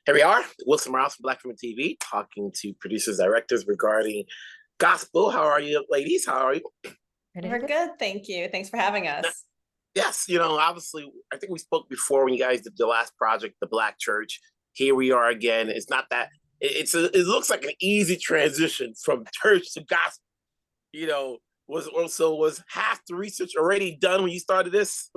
Here we are, Wilson Morales from Black Women TV, talking to producers, directors regarding gospel. How are you, ladies? How are you? We're good, thank you. Thanks for having us. Yes, obviously, I think we spoke before when you guys did the last project, the Black Church. Here we are again. It's not that it looks like an easy transition from church to gospel. Was half the research already done when you started this?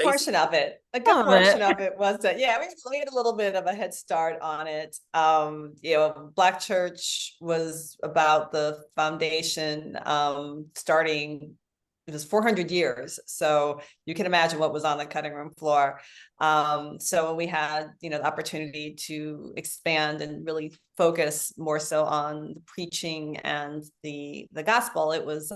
Portion of it, a good portion of it was that, yeah, we had a little bit of a head start on it. Black Church was about the foundation starting, it was 400 years, so you can imagine what was on the cutting room floor. So we had the opportunity to expand and really focus more so on the preaching and the gospel. It was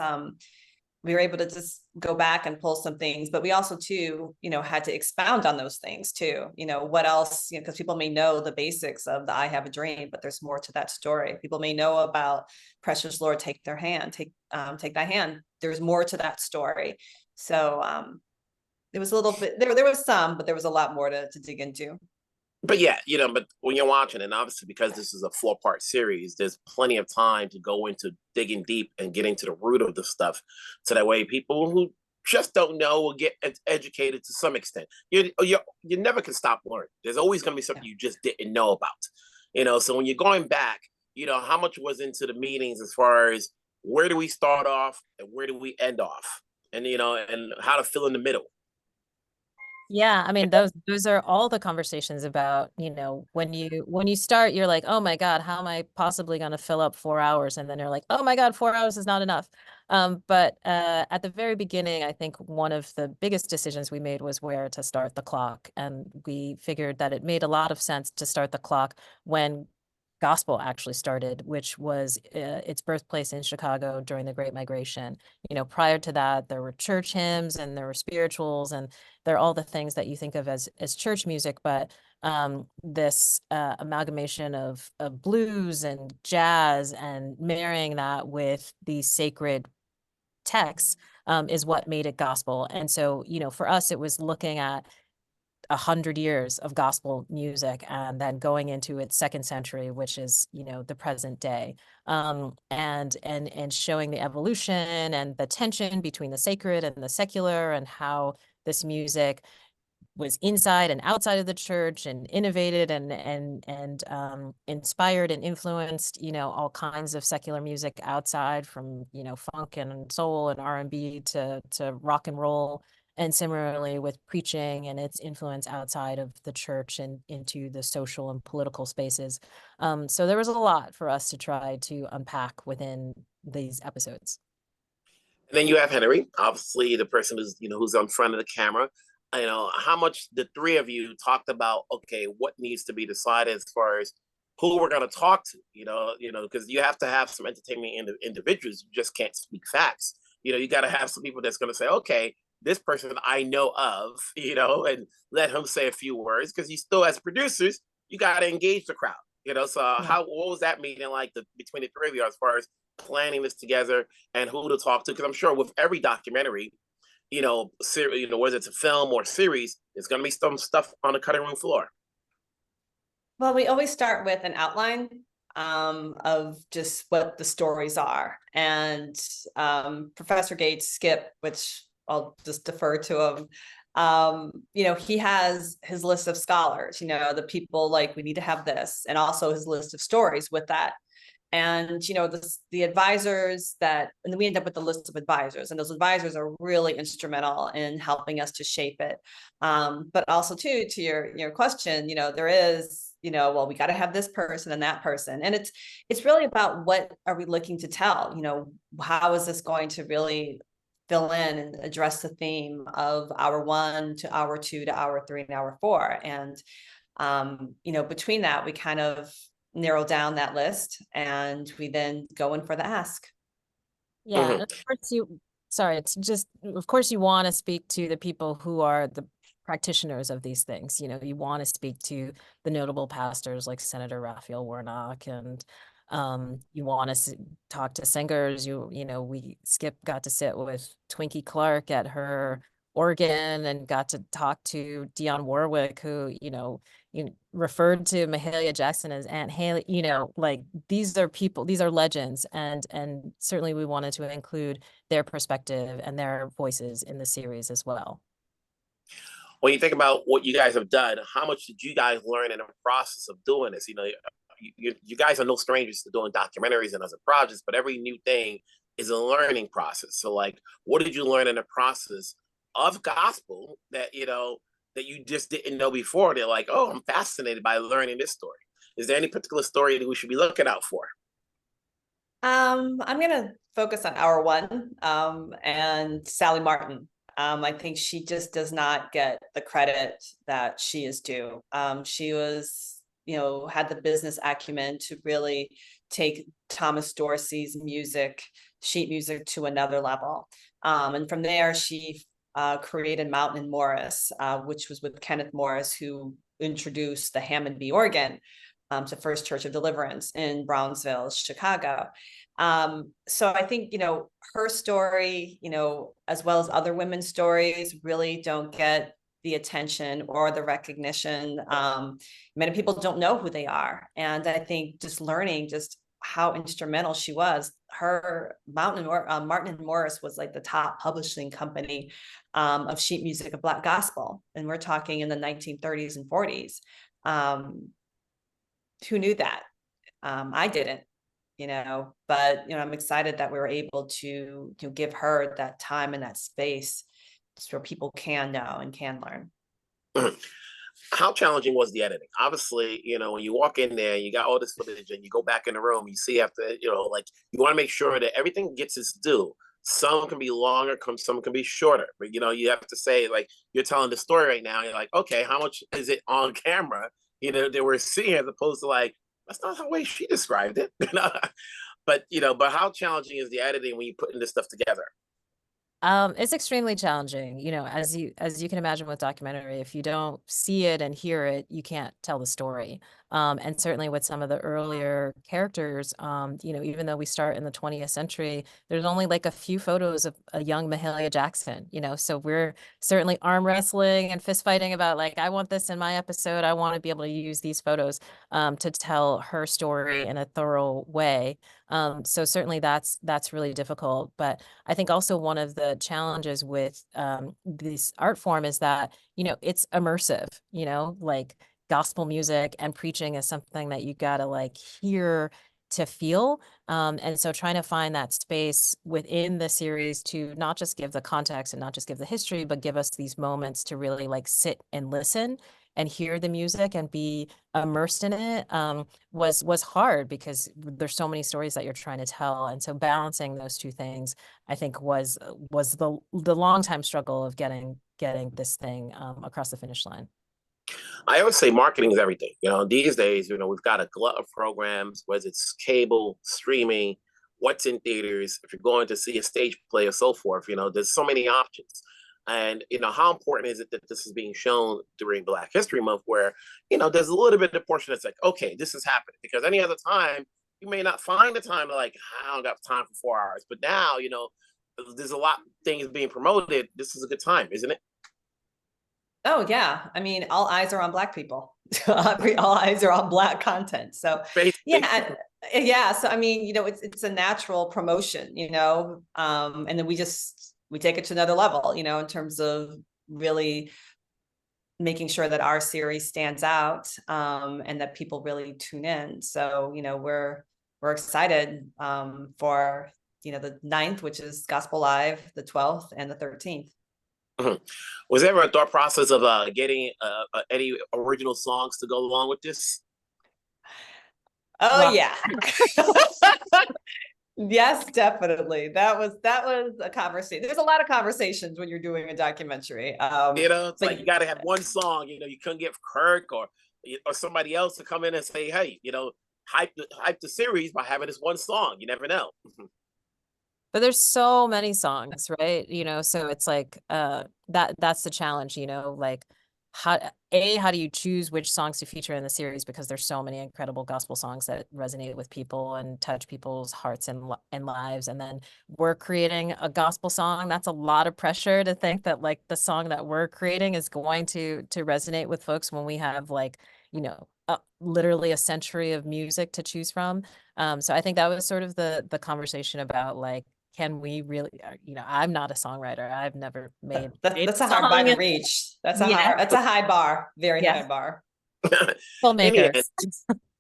we were able to just go back and pull some things, but we also too, had to expound on those things too. What else, because people may know the basics of the I Have a Dream, but there's more to that story. People may know about Precious Lord, Take Thy Hand. There's more to that story. So it was a little bit, there was some, but there was a lot more to dig into. But yeah, but when you're watching, and obviously because this is a 4-part series, there's plenty of time to go into digging deep and getting to the root of the stuff. So that way people who just don't know will get educated to some extent. You never can stop learning. There's always going to be something you just didn't know about. So when you're going back, how much was into the meetings as far as where do we start off and where do we end off? And, and how to fill in the middle. Yeah, I mean, those are all the conversations about, when you start, you're like, oh my God, how am I possibly going to fill up 4 hours? And then you're like, oh my God, 4 hours is not enough. But at the very beginning, I think one of the biggest decisions we made was where to start the clock. And we figured that it made a lot of sense to start the clock when gospel actually started, which was its birthplace in Chicago during the Great Migration. Prior to that, there were church hymns and there were spirituals, and they're all the things that you think of as church music. But this amalgamation of blues and jazz and marrying that with these sacred texts is what made it gospel. And so, for us, it was looking at 100 years of gospel music and then going into its second century, which is, the present day, and showing the evolution and the tension between the sacred and the secular, and how this music was inside and outside of the church and innovated and inspired and influenced, all kinds of secular music outside, from, funk and soul and R&B to rock and roll. And similarly with preaching and its influence outside of the church and into the social and political spaces. So there was a lot for us to try to unpack within these episodes. And then you have Henry, obviously the person who's, who's on front of the camera. How much the three of you talked about, okay, what needs to be decided as far as who we're going to talk to, because you have to have some entertainment individuals. You just can't speak facts. You got to have some people that's going to say, okay, this person I know of, and let him say a few words, because you still, as producers, you got to engage the crowd, So what was that meeting like between the three of you as far as planning this together and who to talk to? Because I'm sure with every documentary, whether it's a film or series, there's going to be some stuff on the cutting room floor. Well, we always start with an outline of just what the stories are. And Professor Gates, Skip, which I'll just defer to him. He has his list of scholars, the people like, we need to have this, and also his list of stories with that. And, the advisors and then we end up with the list of advisors, and those advisors are really instrumental in helping us to shape it. But also too, to your question, there is, well, we got to have this person and that person. And it's really about what are we looking to tell, how is this going to really fill in and address the theme of hour 1 to hour 2 to hour 3 and hour 4. And, between that, we kind of narrow down that list and we then go in for the ask. Yeah. And of course you want to speak to the people who are the practitioners of these things. You want to speak to the notable pastors like Senator Raphael Warnock, and you want to talk to singers. Skip got to sit with Twinkie Clark at her Oregon and got to talk to Dionne Warwick, who, referred to Mahalia Jackson as Aunt Haley, like these are people, these are legends. And certainly we wanted to include their perspective and their voices in the series as well. When you think about what you guys have done, how much did you guys learn in the process of doing this? You guys are no strangers to doing documentaries and other projects, but every new thing is a learning process. So like, what did you learn in the process of gospel that, that you just didn't know before? They're like, oh, I'm fascinated by learning this story. Is there any particular story that we should be looking out for? I'm gonna focus on our one, and Sally Martin. I think she just does not get the credit that she is due. She was, had the business acumen to really take Thomas Dorsey's music, sheet music, to another level. And from there, she created Mountain and Morris, which was with Kenneth Morris, who introduced the Hammond B organ to First Church of Deliverance in Brownsville, Chicago. So I think, her story, as well as other women's stories, really don't get the attention or the recognition. Many people don't know who they are. And I think just learning just how instrumental she was. Her Martin and Morris was like the top publishing company of sheet music of Black gospel. And we're talking in the 1930s and 40s. Who knew that? I didn't, but, I'm excited that we were able to give her that time and that space so people can know and can learn. How challenging was the editing? Obviously, when you walk in there, you got all this footage and you go back in the room, you see after, like you want to make sure that everything gets its due. Some can be longer, some can be shorter, but you have to say, like, you're telling the story right now. You're like, okay, how much is it on camera? That we're seeing, as opposed to like, that's not the way she described it. But how challenging is the editing when you putting this stuff together? It's extremely challenging, as you can imagine with documentary, if you don't see it and hear it, you can't tell the story. And certainly with some of the earlier characters, even though we start in the 20th century, there's only like a few photos of a young Mahalia Jackson, so we're certainly arm wrestling and fist fighting about like, I want this in my episode. I want to be able to use these photos to tell her story in a thorough way. So certainly that's really difficult. But I think also one of the challenges with this art form is that, it's immersive, like gospel music and preaching is something that you gotta like hear to feel. And so trying to find that space within the series to not just give the context and not just give the history, but give us these moments to really like sit and listen and hear the music and be immersed in it was hard because there's so many stories that you're trying to tell. And so balancing those two things, I think was the long time struggle of getting this thing across the finish line. I always say marketing is everything. These days, we've got a glut of programs, whether it's cable, streaming, what's in theaters, if you're going to see a stage play or so forth, there's so many options. And, how important is it that this is being shown during Black History Month where, there's a little bit of portion that's like, okay, this is happening. Because any other time, you may not find the time to like, I don't got time for 4 hours. But now, there's a lot of things being promoted. This is a good time, isn't it? Oh yeah. I mean, all eyes are on Black people. All eyes are on Black content. So yeah. Yeah. So, I mean, it's a natural promotion, and then we take it to another level, in terms of really making sure that our series stands out, and that people really tune in. So, we're excited, for, the 9th, which is Gospel Live, the 12th and the 13th. Was there ever a thought process of getting any original songs to go along with this? Oh, Well, yeah. Yes, definitely. That was a conversation. There's a lot of conversations when you're doing a documentary. It's like you got to have one song. You couldn't get Kirk or somebody else to come in and say, hey, hype the series by having this one song. You never know. but there's so many songs, right? So it's like that's the challenge, like how do you choose which songs to feature in the series, because there's so many incredible gospel songs that resonate with people and touch people's hearts and lives. And then we're creating a gospel song. That's a lot of pressure to think that like the song that we're creating is going to resonate with folks when we have like, you know, literally a century of music to choose from. So I think that was sort of the conversation about like, can we really, you know, I'm not a songwriter. I've never made That's a hard bar to reach. That's a high bar, very high bar. Filmmakers.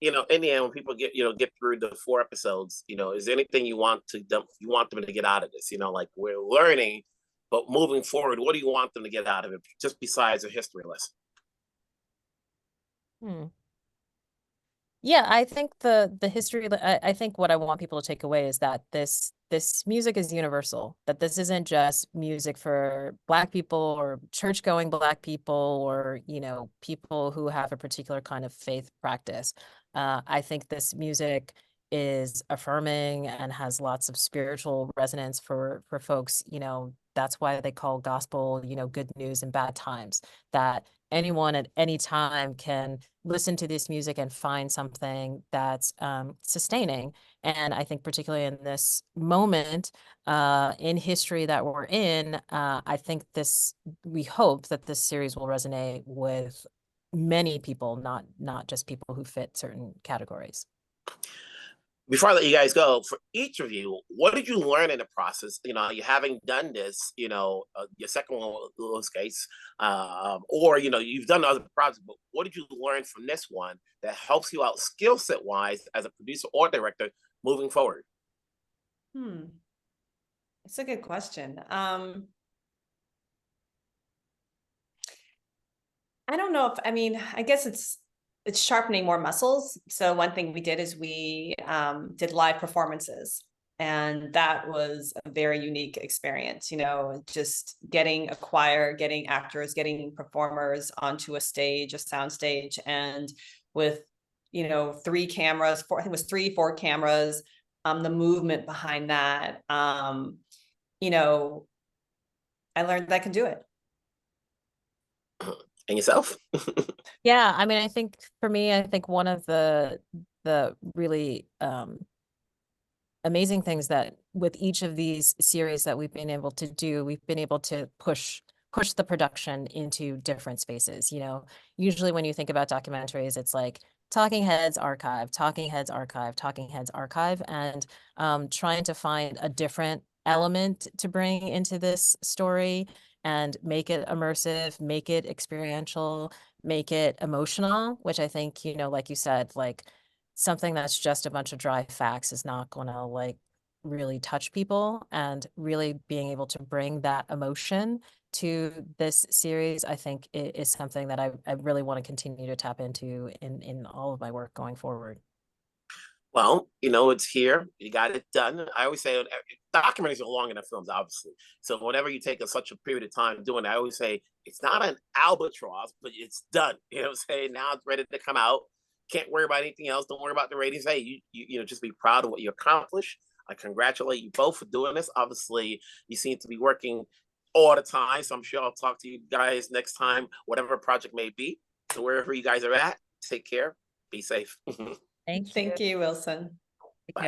In the end, when people get through the 4 episodes, is there anything you want them to get out of this? Like, we're learning, but moving forward, what do you want them to get out of it, just besides a history lesson? Yeah, I think the history, I think what I want people to take away is that this music is universal, that this isn't just music for Black people or church-going Black people or, you know, people who have a particular kind of faith practice. I think this music is affirming and has lots of spiritual resonance for folks. You know, that's why they call gospel, you know, good news in bad times, that anyone at any time can listen to this music and find something that's sustaining. And I think particularly in this moment in history that we're in, I think we hope that this series will resonate with many people, not just people who fit certain categories. Before I let you guys go, for each of you, what did you learn in the process? You having done this, your second one was Gates, or you've done other projects, but what did you learn from this one that helps you out skill set wise as a producer or director moving forward? It's a good question. I don't know I guess it's sharpening more muscles. So one thing we did is we did live performances, and that was a very unique experience, just getting a choir, getting actors, getting performers onto a stage, a sound stage, and with 3 cameras, 4, I think it was 4 cameras, the movement behind that, I learned that I can do it. And yourself? Yeah, I think for me, I think one of the really amazing things that with each of these series that we've been able to do, we've been able to push the production into different spaces. Usually when you think about documentaries, it's like talking heads archive, talking heads archive, talking heads archive, and trying to find a different element to bring into this story and make it immersive, make it experiential, make it emotional, which I think, like you said, like something that's just a bunch of dry facts is not going to like really touch people. And really being able to bring that emotion to this series, I think is something that I really want to continue to tap into in all of my work going forward. Well, it's here. You got it done. I always say documentaries are long enough films, obviously. So whenever you take such a period of time doing it, I always say it's not an albatross, but it's done. You know what I'm saying? Now it's ready to come out. Can't worry about anything else. Don't worry about the ratings. Hey, you just be proud of what you accomplished. I congratulate you both for doing this. Obviously, you seem to be working all the time. So I'm sure I'll talk to you guys next time, whatever project may be. So wherever you guys are at, take care. Be safe. Thank you. Thank you, Wilson.